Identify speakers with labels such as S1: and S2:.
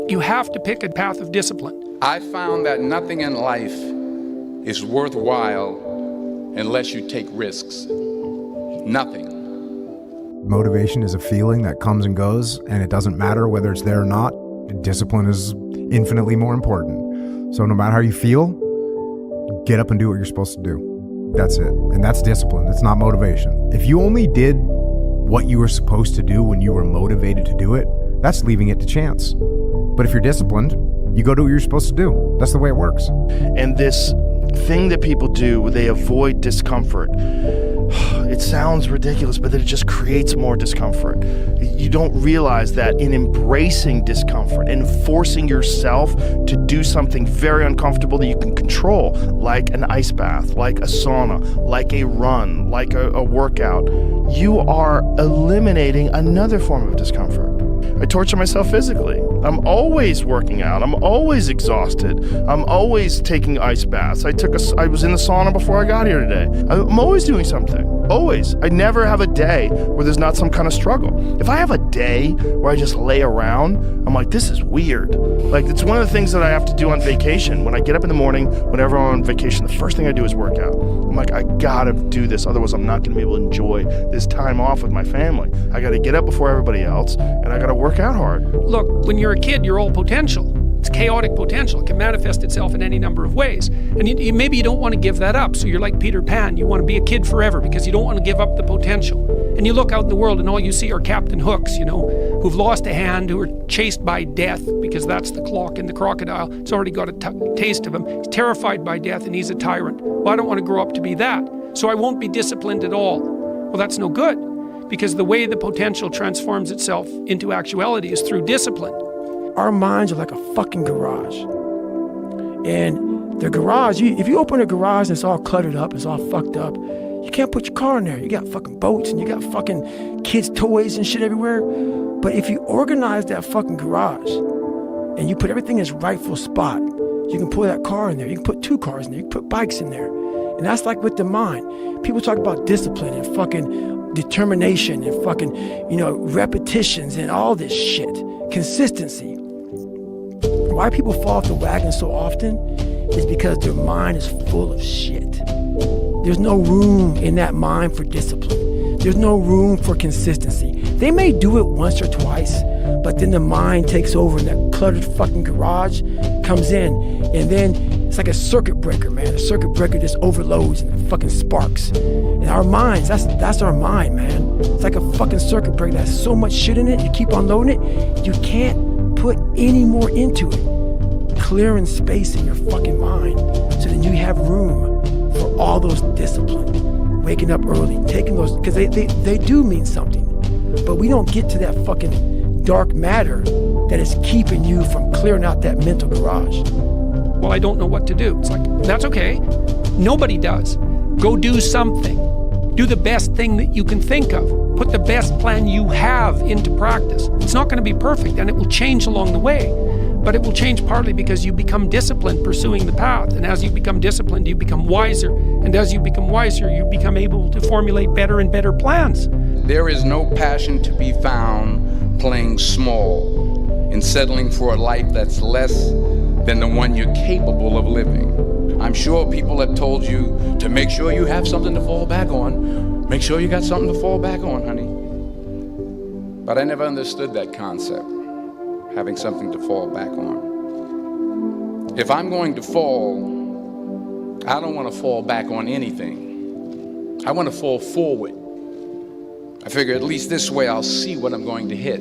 S1: You have to pick a path of discipline.
S2: I found that nothing in life is worthwhile unless you take risks. Nothing.
S3: Motivation is a feeling that comes and goes, and it doesn't matter whether it's there or not. Discipline is infinitely more important. So no matter how you feel, get up and do what you're supposed to do. That's it. And that's discipline. It's not motivation. If you only did what you were supposed to do when you were motivated to do it, that's leaving it to chance. But if you're disciplined, you go do what you're supposed to do. That's the way it works.
S4: And this thing that people do where they avoid discomfort, it sounds ridiculous, but it just creates more discomfort. You don't realize that in embracing discomfort and forcing yourself to do something very uncomfortable that you can control, like an ice bath, like a sauna, like a run, like a workout, you are eliminating another form of discomfort. I torture myself physically. I'm always working out. I'm always exhausted. I'm always taking ice baths. I was in the sauna before I got here today. I'm always doing something. Always. I never have a day where there's not some kind of struggle. If I have a day where I just lay around, I'm like, this is weird. Like, it's one of the things that I have to do on vacation. When I get up in the morning, whenever I'm on vacation, the first thing I do is work out. I'm like, I gotta do this, otherwise I'm not gonna be able to enjoy this time off with my family. I gotta get up before everybody else, and I gotta work out hard.
S1: Look, when you're a kid, you're all potential. It's chaotic potential. It can manifest itself in any number of ways. And maybe you don't want to give that up. So you're like Peter Pan. You want to be a kid forever because you don't want to give up the potential. And you look out in the world and all you see are Captain Hooks, who've lost a hand, who are chased by death because that's the clock in the crocodile. It's already got a taste of him. He's terrified by death and he's a tyrant. Well, I don't want to grow up to be that. So I won't be disciplined at all. Well, that's no good because the way the potential transforms itself into actuality is through discipline.
S5: Our minds are like a fucking garage. And the garage, if you open a garage and it's all cluttered up, it's all fucked up, you can't put your car in there. You got fucking boats and you got fucking kids' toys and shit everywhere. But if you organize that fucking garage and you put everything in its rightful spot, you can put that car in there. You can put 2 cars in there. You can put bikes in there. And that's like with the mind. People talk about discipline and fucking determination and fucking, repetitions and all this shit. Consistency. Why people fall off the wagon so often is because their mind is full of shit. There's no room in that mind for discipline. There's no room for consistency. They may do it once or twice, but then the mind takes over and that cluttered fucking garage comes in, and then it's like a circuit breaker, man. The circuit breaker just overloads and it fucking sparks. And our minds, that's our mind, man. It's like a fucking circuit breaker. There's so much shit in it, you keep on loading it, you can't put any more into it. Clearing space in your fucking mind so then you have room for all those discipline. Waking up early, taking those, because they do mean something. But we don't get to that fucking dark matter that is keeping you from clearing out that mental garage.
S1: Well, I don't know what to do. It's like, that's okay. Nobody does. Go do something. Do the best thing that you can think of. Put the best plan you have into practice. It's not going to be perfect and it will change along the way, but it will change partly because you become disciplined pursuing the path. And as you become disciplined, you become wiser. And as you become wiser, you become able to formulate better and better plans.
S2: There is no passion to be found playing small and settling for a life that's less than the one you're capable of living. I'm sure people have told you to make sure you have something to fall back on. Make sure you got something to fall back on, honey. But I never understood that concept, having something to fall back on. If I'm going to fall, I don't want to fall back on anything. I want to fall forward. I figure at least this way I'll see what I'm going to hit.